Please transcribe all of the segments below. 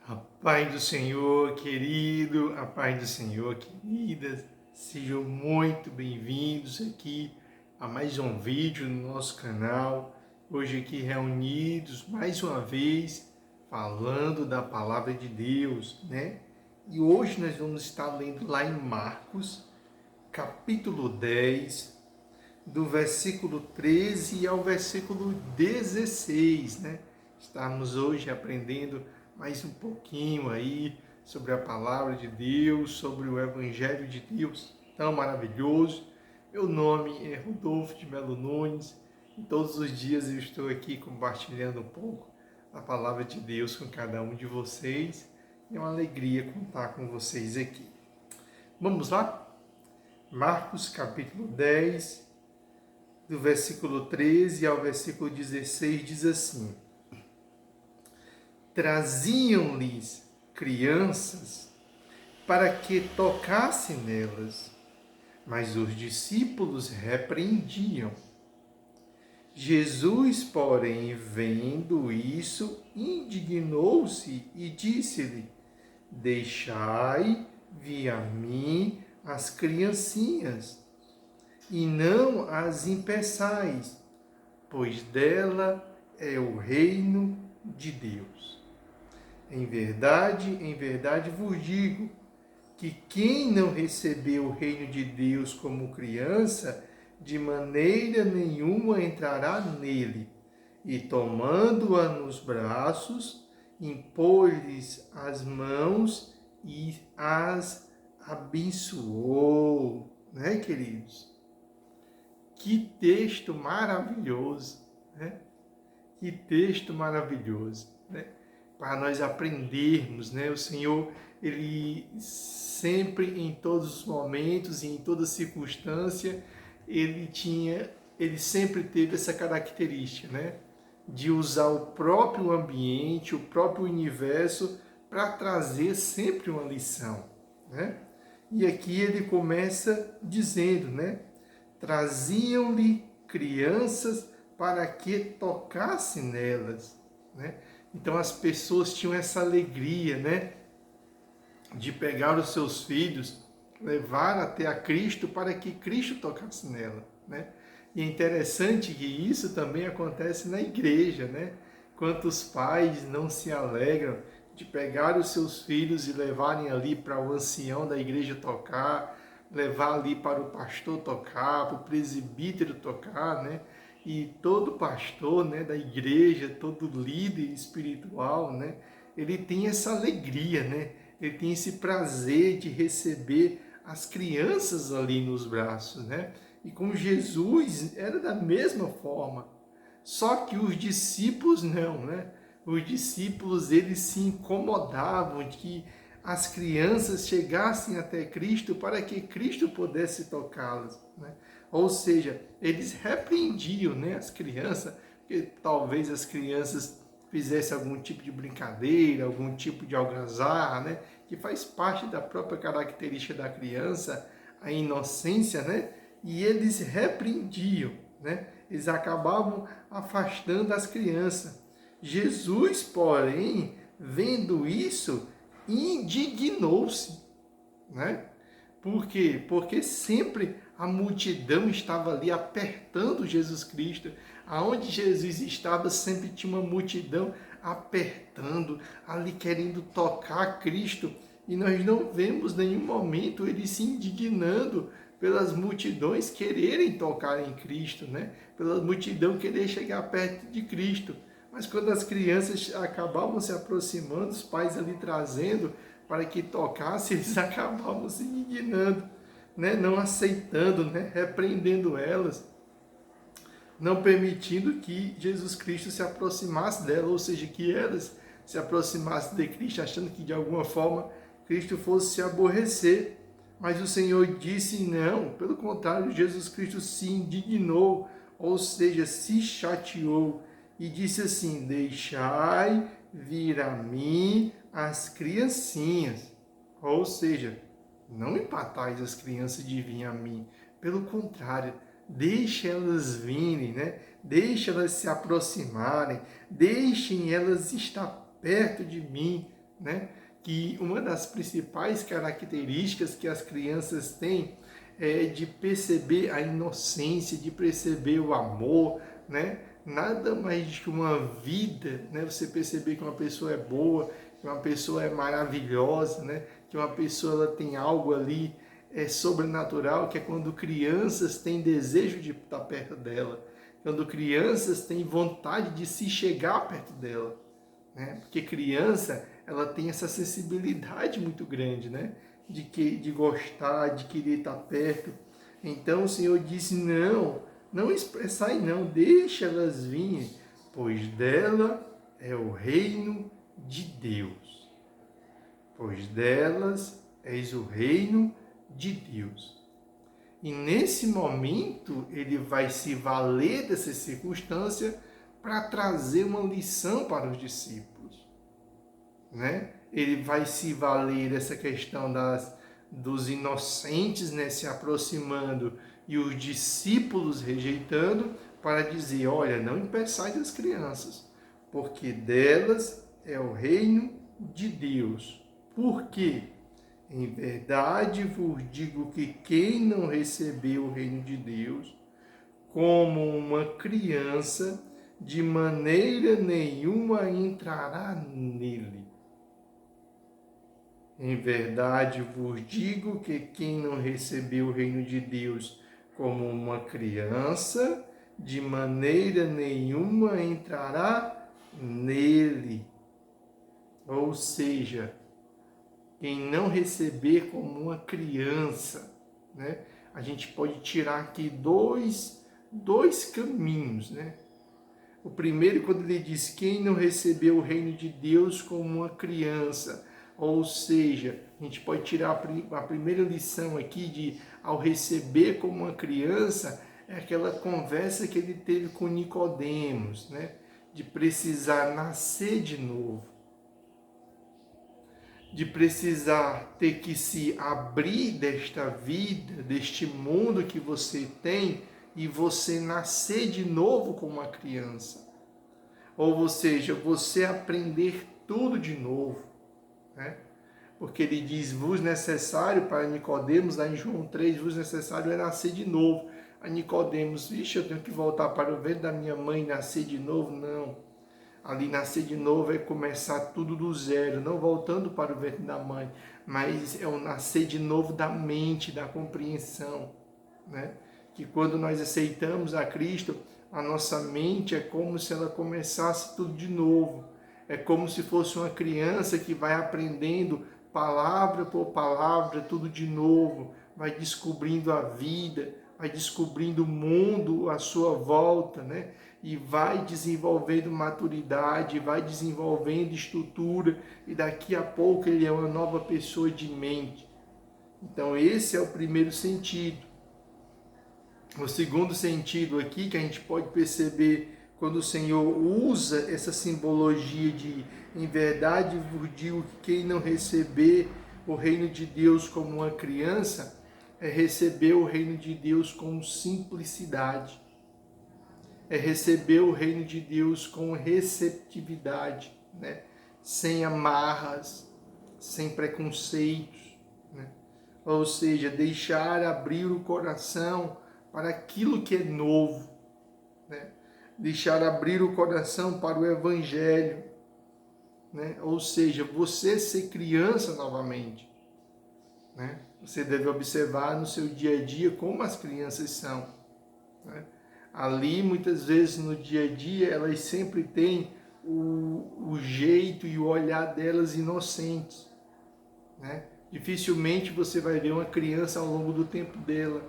A paz do Senhor, querido, a paz do Senhor, queridas, sejam muito bem-vindos aqui a mais um vídeo no nosso canal. Hoje aqui reunidos mais uma vez, falando da palavra de Deus, né? E hoje nós vamos estar lendo lá em Marcos, capítulo 10, do versículo 13 ao versículo 16, né? Estamos hoje aprendendo mais um pouquinho aí sobre a palavra de Deus, sobre o Evangelho de Deus, tão maravilhoso. Meu nome é Rodolfo de Melo Nunes e todos os dias eu estou aqui compartilhando um pouco a palavra de Deus com cada um de vocês. É uma alegria contar com vocês aqui. Vamos lá? Marcos capítulo 10, do versículo 13 ao versículo 16, diz assim: Traziam-lhes crianças para que tocasse nelas, mas os discípulos repreendiam. Jesus, porém, vendo isso, indignou-se e disse-lhe: Deixai vir a mim as criancinhas, e não as impeçais, pois dela é o reino de Deus. Em verdade vos digo que quem não recebeu o reino de Deus como criança, de maneira nenhuma entrará nele. E tomando-a nos braços, impôs-lhes as mãos e as abençoou. Né, queridos? Que texto maravilhoso, né? Que texto maravilhoso, né? Para nós aprendermos, né? O Senhor, Ele sempre, em todos os momentos e em toda circunstância, Ele sempre teve essa característica, né? De usar o próprio ambiente, o próprio universo, para trazer sempre uma lição, né? E aqui ele começa dizendo, né? Traziam-lhe crianças para que tocasse nelas, né? Então as pessoas tinham essa alegria, né, de pegar os seus filhos, levar até a Cristo para que Cristo tocasse nela, né? E é interessante que isso também acontece na igreja, né? Quantos pais não se alegram de pegar os seus filhos e levarem ali para o ancião da igreja tocar, levar ali para o pastor tocar, para o presbítero tocar, né? E todo pastor, né, da igreja, todo líder espiritual, né, ele tem essa alegria, né? Ele tem esse prazer de receber as crianças ali nos braços, né? E com Jesus era da mesma forma. Só que os discípulos não, né? Os discípulos, eles se incomodavam de que as crianças chegassem até Cristo para que Cristo pudesse tocá-las, né? Ou seja, eles repreendiam, né, as crianças, porque talvez as crianças fizessem algum tipo de brincadeira, algum tipo de algazarra, né, que faz parte da própria característica da criança, a inocência, né? E eles repreendiam, né? Eles acabavam afastando as crianças. Jesus, porém, vendo isso, indignou-se, né? Por quê? Porque sempre a multidão estava ali apertando Jesus Cristo. Aonde Jesus estava, sempre tinha uma multidão apertando, ali querendo tocar Cristo. E nós não vemos nenhum momento ele se indignando pelas multidões quererem tocar em Cristo, né? Pela multidão querer chegar perto de Cristo. Mas quando as crianças acabavam se aproximando, os pais ali trazendo para que tocasse, eles acabavam se indignando, né? Não aceitando, né? Repreendendo elas, não permitindo que Jesus Cristo se aproximasse dela, ou seja, que elas se aproximassem de Cristo, achando que de alguma forma Cristo fosse se aborrecer. Mas o Senhor disse não, pelo contrário, Jesus Cristo se indignou, ou seja, se chateou e disse assim: Deixai vir a mim as criancinhas. Ou seja, não empatais as crianças de vir a mim. Pelo contrário, deixe elas virem, né? Deixe elas se aproximarem, deixem elas estar perto de mim, né? Que uma das principais características que as crianças têm é de perceber a inocência, de perceber o amor, né? Nada mais que uma vida, né? Você perceber que uma pessoa é boa, que uma pessoa é maravilhosa, né? Que uma pessoa ela tem algo ali sobrenatural, que é quando crianças têm desejo de estar perto dela, quando crianças têm vontade de se chegar perto dela, né? Porque criança ela tem essa sensibilidade muito grande, né? De gostar, de querer estar perto. Então o Senhor disse, não expressai não, deixa elas virem, pois dela é o reino de Deus. Pois delas és o reino de Deus. E nesse momento ele vai se valer dessa circunstância para trazer uma lição para os discípulos, né? Ele vai se valer dessa questão dos inocentes, né, se aproximando e os discípulos rejeitando, para dizer, olha, não impeçais as crianças, porque delas é o reino de Deus. Por quê? Em verdade vos digo que quem não recebeu o reino de Deus como uma criança, de maneira nenhuma entrará nele. Em verdade vos digo que quem não recebeu o reino de Deus como uma criança, de maneira nenhuma entrará nele. Ou seja, quem não receber como uma criança, né? A gente pode tirar aqui dois caminhos, né? O primeiro, quando ele diz quem não recebeu o reino de Deus como uma criança, ou seja, a gente pode tirar a primeira lição aqui de ao receber como uma criança, é aquela conversa que ele teve com Nicodemos, né? De precisar nascer de novo, de precisar ter que se abrir desta vida, deste mundo que você tem, e você nascer de novo como uma criança. Ou seja, você aprender tudo de novo, né? Porque ele diz, vos necessário, para Nicodemos, lá em João 3, vos necessário é nascer de novo. A Nicodemos, vixe, eu tenho que voltar para o ventre da minha mãe e nascer de novo? Não. Ali nascer de novo é começar tudo do zero, não voltando para o ventre da mãe, mas é o nascer de novo da mente, da compreensão, né? Que quando nós aceitamos a Cristo, a nossa mente é como se ela começasse tudo de novo. É como se fosse uma criança que vai aprendendo palavra por palavra, tudo de novo, vai descobrindo a vida, vai descobrindo o mundo à sua volta, né? E vai desenvolvendo maturidade, vai desenvolvendo estrutura, e daqui a pouco ele é uma nova pessoa de mente. Então esse é o primeiro sentido. O segundo sentido aqui que a gente pode perceber quando o Senhor usa essa simbologia de em verdade vos digo que quem não receber o reino de Deus como uma criança é receber o reino de Deus com simplicidade, é receber o reino de Deus com receptividade, né? Sem amarras, sem preconceitos, né? Ou seja, deixar abrir o coração para aquilo que é novo, né? Deixar abrir o coração para o Evangelho, né? Ou seja, você ser criança novamente, né? Você deve observar no seu dia a dia como as crianças são, né? Ali, muitas vezes, no dia a dia, elas sempre têm o jeito e o olhar delas inocentes, né? Dificilmente você vai ver uma criança ao longo do tempo dela.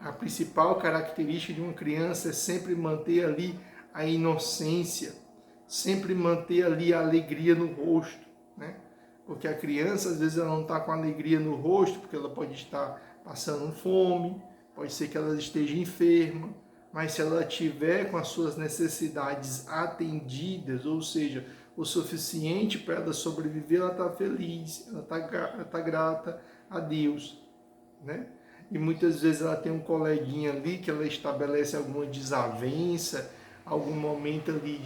A principal característica de uma criança é sempre manter ali a inocência, sempre manter ali a alegria no rosto, né? Porque a criança, às vezes, ela não está com alegria no rosto, porque ela pode estar passando fome, pode ser que ela esteja enferma, mas se ela tiver com as suas necessidades atendidas, ou seja, o suficiente para ela sobreviver, ela está feliz, ela está grata a Deus, né? E muitas vezes ela tem um coleguinha ali que ela estabelece alguma desavença, algum momento ali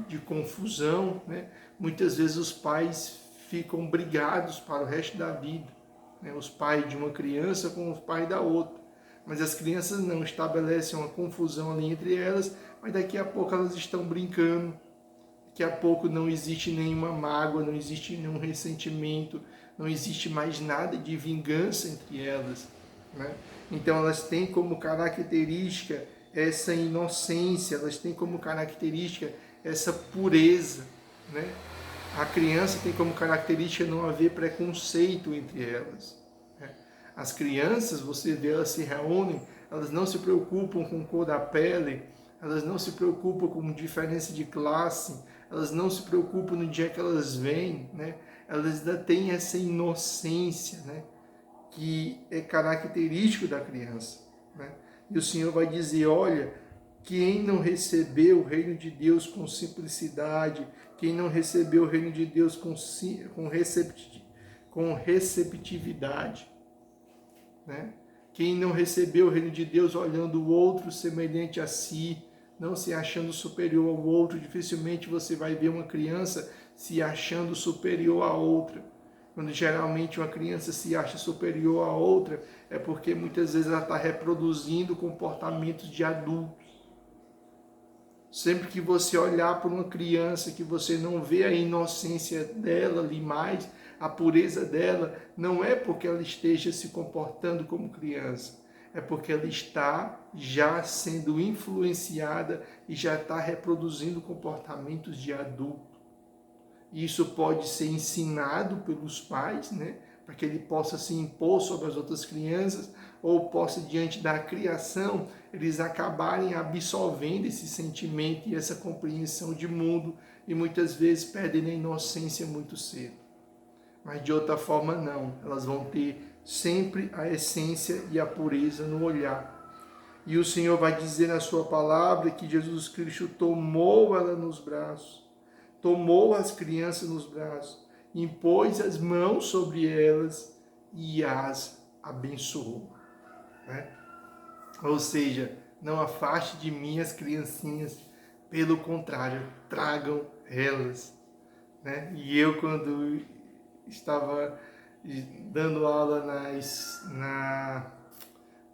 de confusão, né? Muitas vezes os pais ficam brigados para o resto da vida, né? Os pais de uma criança com os pais da outra. Mas as crianças não estabelecem uma confusão ali entre elas, mas daqui a pouco elas estão brincando, daqui a pouco não existe nenhuma mágoa, não existe nenhum ressentimento, não existe mais nada de vingança entre elas, né? Então elas têm como característica essa inocência, elas têm como característica essa pureza, né? A criança tem como característica não haver preconceito entre elas, né? As crianças, você vê, elas se reúnem, elas não se preocupam com cor da pele, elas não se preocupam com diferença de classe, elas não se preocupam no dia que elas vêm, né? Elas ainda têm essa inocência, né? Que é característico da criança, né? E o Senhor vai dizer, olha, quem não recebeu o reino de Deus com simplicidade, quem não recebeu o reino de Deus com receptividade, né? Quem não recebeu o reino de Deus olhando o outro semelhante a si, não se achando superior ao outro, dificilmente você vai ver uma criança se achando superior à outra. Quando geralmente uma criança se acha superior à outra, é porque muitas vezes ela está reproduzindo comportamentos de adultos. Sempre que você olhar para uma criança, que você não vê a inocência dela ali mais, a pureza dela, não é porque ela esteja se comportando como criança, é porque ela está já sendo influenciada e já está reproduzindo comportamentos de adulto. Isso pode ser ensinado pelos pais, né, para que ele possa se impor sobre as outras crianças, ou possa, diante da criação, eles acabarem absorvendo esse sentimento e essa compreensão de mundo e muitas vezes perdem a inocência muito cedo. Mas de outra forma não, elas vão ter sempre a essência e a pureza no olhar. E o Senhor vai dizer na sua palavra que Jesus Cristo tomou ela nos braços, tomou as crianças nos braços, impôs as mãos sobre elas e as abençoou, né? Ou seja, não afaste de mim as criancinhas, pelo contrário, tragam elas, né? E eu, quando estava dando aula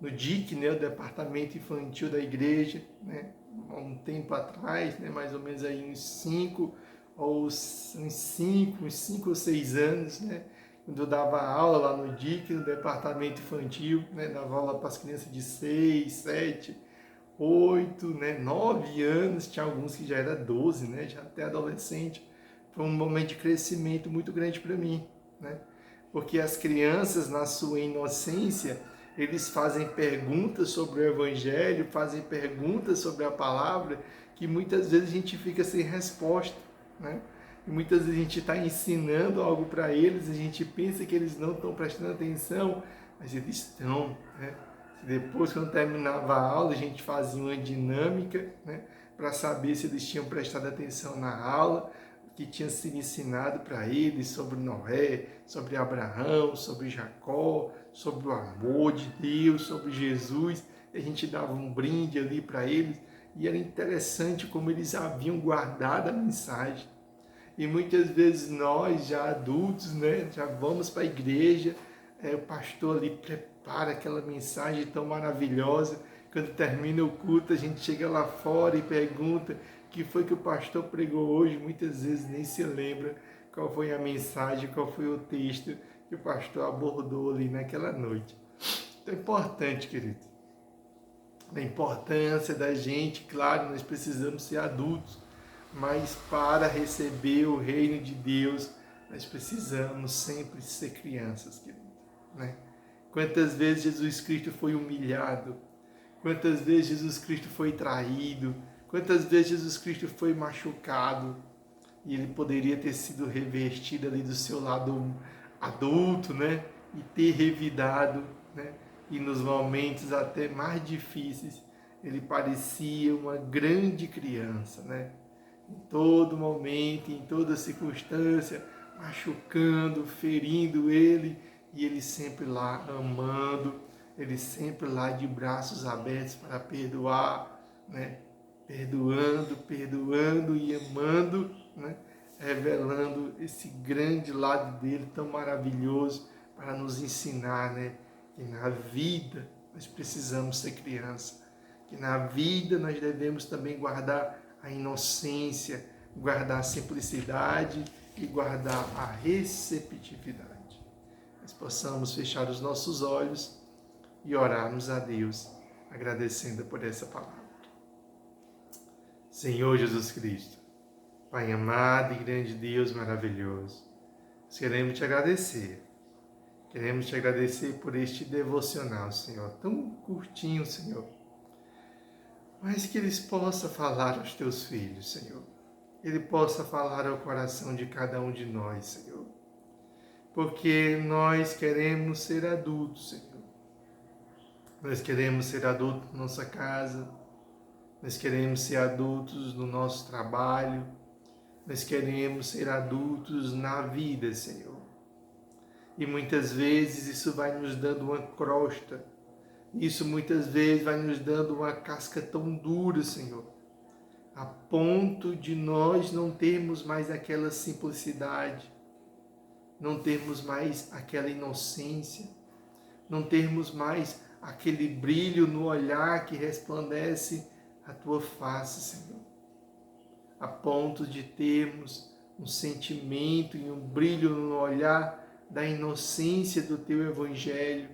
no DIC, né, o Departamento Infantil da Igreja, né, há um tempo atrás, né, mais ou menos aí uns 5 ou 6 anos, né, quando eu dava aula lá no DIC, no Departamento Infantil, né, dava aula para as crianças de 6, 7, 8, né, 9 anos, tinha alguns que já era 12, né, já até adolescente. Foi um momento de crescimento muito grande para mim, né, porque as crianças, na sua inocência, eles fazem perguntas sobre o Evangelho, fazem perguntas sobre a palavra, que muitas vezes a gente fica sem resposta, né? E muitas vezes a gente está ensinando algo para eles, a gente pensa que eles não estão prestando atenção, mas eles estão, né? Depois, quando terminava a aula, a gente fazia uma dinâmica, né, para saber se eles tinham prestado atenção na aula, que tinha sido ensinado para eles sobre Noé, sobre Abraão, sobre Jacó, sobre o amor de Deus, sobre Jesus. A gente dava um brinde ali para eles e era interessante como eles haviam guardado a mensagem. E muitas vezes nós, já adultos, né, já vamos para a igreja, o pastor ali prepara aquela mensagem tão maravilhosa. Quando termina o culto, a gente chega lá fora e pergunta o que foi que o pastor pregou hoje. Muitas vezes nem se lembra qual foi a mensagem, qual foi o texto que o pastor abordou ali naquela noite. Então é importante, querido, a importância da gente, claro, nós precisamos ser adultos, mas para receber o reino de Deus, nós precisamos sempre ser crianças, querido, né? Quantas vezes Jesus Cristo foi humilhado, quantas vezes Jesus Cristo foi traído, quantas vezes Jesus Cristo foi machucado, e ele poderia ter sido revestido ali do seu lado adulto, né? E ter revidado, né? E nos momentos até mais difíceis, ele parecia uma grande criança, né? Em todo momento, em toda circunstância, machucando, ferindo ele, e ele sempre lá amando, ele sempre lá de braços abertos para perdoar, né? Perdoando e amando, né? revelando esse grande lado dele tão maravilhoso para nos ensinar, né? Que na vida nós precisamos ser criança, que na vida nós devemos também guardar a inocência, guardar a simplicidade e guardar a receptividade. Nós possamos fechar os nossos olhos e orarmos a Deus, agradecendo por essa palavra. Senhor Jesus Cristo, Pai amado e grande Deus maravilhoso, nós queremos te agradecer. Queremos te agradecer por este devocional, Senhor, tão curtinho, Senhor, mas que eles possam falar aos teus filhos, Senhor. Ele possa falar ao coração de cada um de nós, Senhor. Porque nós queremos ser adultos, Senhor. Nós queremos ser adultos na nossa casa, nós queremos ser adultos no nosso trabalho, nós queremos ser adultos na vida, Senhor. E muitas vezes isso vai nos dando uma crosta, isso muitas vezes vai nos dando uma casca tão dura, Senhor, a ponto de nós não termos mais aquela simplicidade, não termos mais aquela inocência, não termos mais aquele brilho no olhar que resplandece a tua face, Senhor, a ponto de termos um sentimento e um brilho no olhar da inocência do teu Evangelho,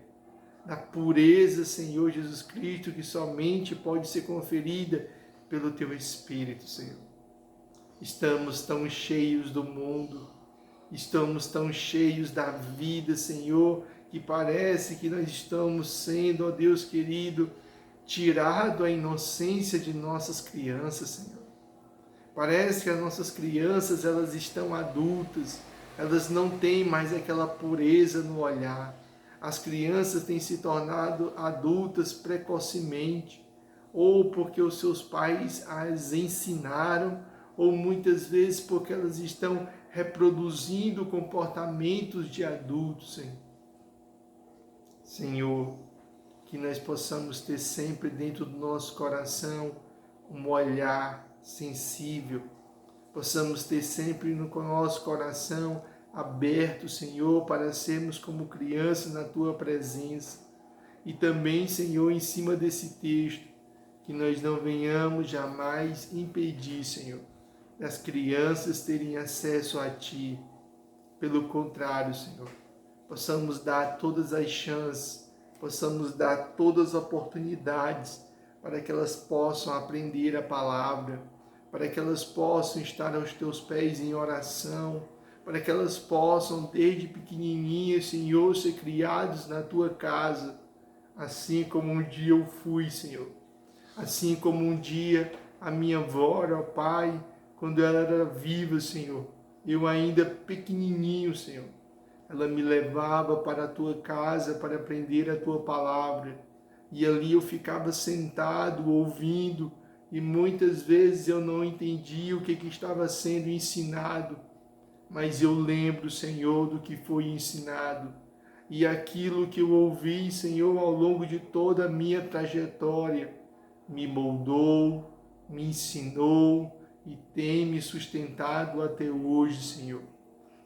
da pureza, Senhor Jesus Cristo, que somente pode ser conferida pelo teu Espírito, Senhor. Estamos tão cheios do mundo, estamos tão cheios da vida, Senhor, que parece que nós estamos sendo, ó Deus querido, tirado a inocência de nossas crianças, Senhor. Parece que as nossas crianças, elas estão adultas, elas não têm mais aquela pureza no olhar. As crianças têm se tornado adultas precocemente, ou porque os seus pais as ensinaram, ou muitas vezes porque elas estão reproduzindo comportamentos de adultos, Senhor. Senhor, que nós possamos ter sempre dentro do nosso coração um olhar sensível, possamos ter sempre no nosso coração aberto, Senhor, para sermos como crianças na Tua presença. E também, Senhor, em cima desse texto, que nós não venhamos jamais impedir, Senhor, das crianças terem acesso a Ti. Pelo contrário, Senhor, possamos dar todas as chances, possamos dar todas as oportunidades para que elas possam aprender a palavra, para que elas possam estar aos Teus pés em oração, para que elas possam, desde pequenininhas, Senhor, ser criados na Tua casa, assim como um dia eu fui, Senhor. Assim como um dia a minha avó, ó Pai, quando ela era viva, Senhor, eu ainda pequenininho, Senhor, ela me levava para a Tua casa para aprender a Tua palavra. E ali eu ficava sentado, ouvindo, e muitas vezes eu não entendia o que estava sendo ensinado, mas eu lembro, Senhor, do que foi ensinado. E aquilo que eu ouvi, Senhor, ao longo de toda a minha trajetória, me moldou, me ensinou e tem me sustentado até hoje, Senhor.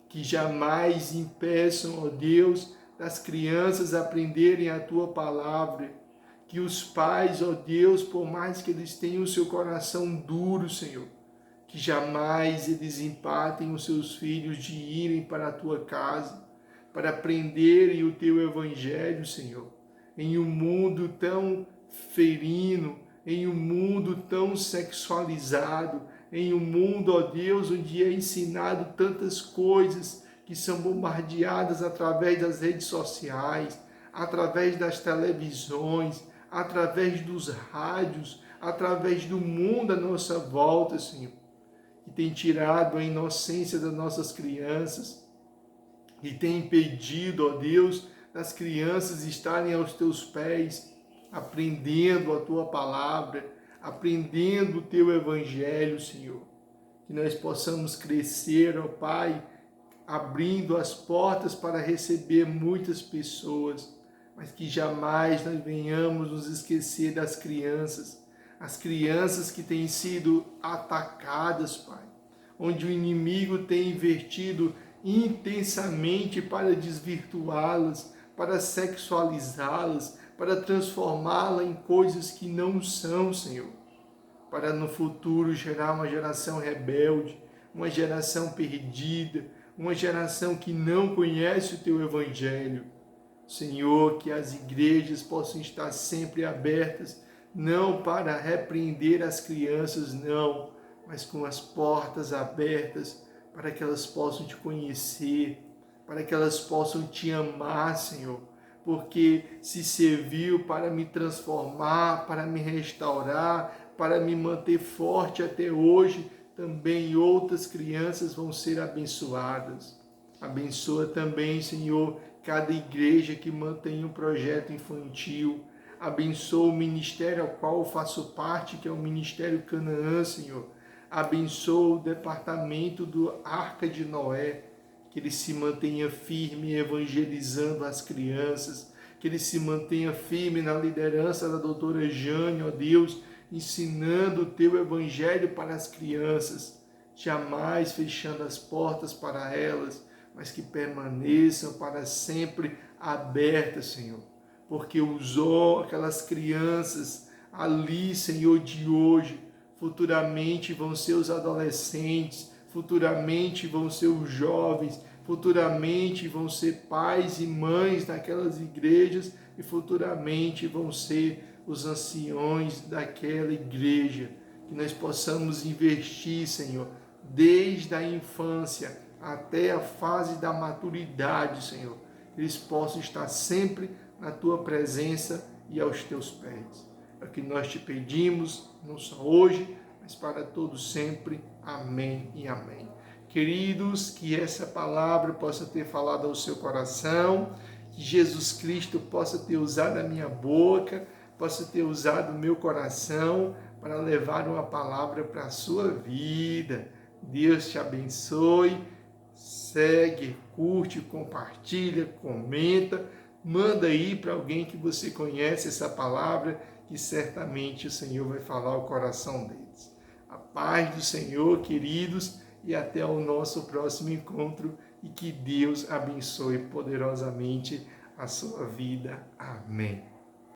Que jamais impeçam, ó Deus, das crianças aprenderem a Tua palavra. Que os pais, ó Deus, por mais que eles tenham o seu coração duro, Senhor, que jamais eles empatem os seus filhos de irem para a Tua casa, para aprenderem o Teu Evangelho, Senhor, em um mundo tão ferino, em um mundo tão sexualizado, em um mundo, ó Deus, onde é ensinado tantas coisas que são bombardeadas através das redes sociais, através das televisões, através dos rádios, através do mundo à nossa volta, Senhor, que tem tirado a inocência das nossas crianças e tem impedido, ó Deus, das crianças estarem aos Teus pés, aprendendo a Tua palavra, aprendendo o Teu Evangelho, Senhor. Que nós possamos crescer, ó Pai, abrindo as portas para receber muitas pessoas, mas que jamais nós venhamos nos esquecer das crianças, as crianças que têm sido atacadas, Pai. onde o inimigo tem invertido intensamente para desvirtuá-las, para sexualizá-las, para transformá-la em coisas que não são, Senhor, para no futuro gerar uma geração rebelde, uma geração perdida, uma geração que não conhece o Teu Evangelho. Senhor, que as igrejas possam estar sempre abertas, não para repreender as crianças, não, mas com as portas abertas para que elas possam Te conhecer, para que elas possam Te amar, Senhor, porque se serviu para me transformar, para me restaurar, para me manter forte até hoje, também outras crianças vão ser abençoadas. Abençoa também, Senhor, cada igreja que mantém um projeto infantil. Abençoa o ministério ao qual eu faço parte, que é o Ministério Canaã, Senhor. Abençoa o departamento do Arca de Noé, que ele se mantenha firme evangelizando as crianças, que ele se mantenha firme na liderança da doutora Jane, ó Deus, ensinando o Teu Evangelho para as crianças, jamais fechando as portas para elas, mas que permaneçam para sempre abertas, Senhor, porque usou aquelas crianças ali, Senhor, de hoje, futuramente vão ser os adolescentes, futuramente vão ser os jovens, futuramente vão ser pais e mães daquelas igrejas e futuramente vão ser os anciões daquela igreja. Que nós possamos investir, Senhor, desde a infância até a fase da maturidade, Senhor. Eles possam estar sempre na Tua presença e aos Teus pés. É o que nós Te pedimos, não só hoje, mas para todos sempre. Amém e amém. Queridos, que essa palavra possa ter falado ao seu coração, que Jesus Cristo possa ter usado a minha boca, possa ter usado o meu coração para levar uma palavra para a sua vida. Deus te abençoe. Segue, curte, compartilha, comenta, manda aí para alguém que você conhece essa palavra, que certamente o Senhor vai falar ao coração deles. A paz do Senhor, queridos, e até o nosso próximo encontro, e que Deus abençoe poderosamente a sua vida. Amém.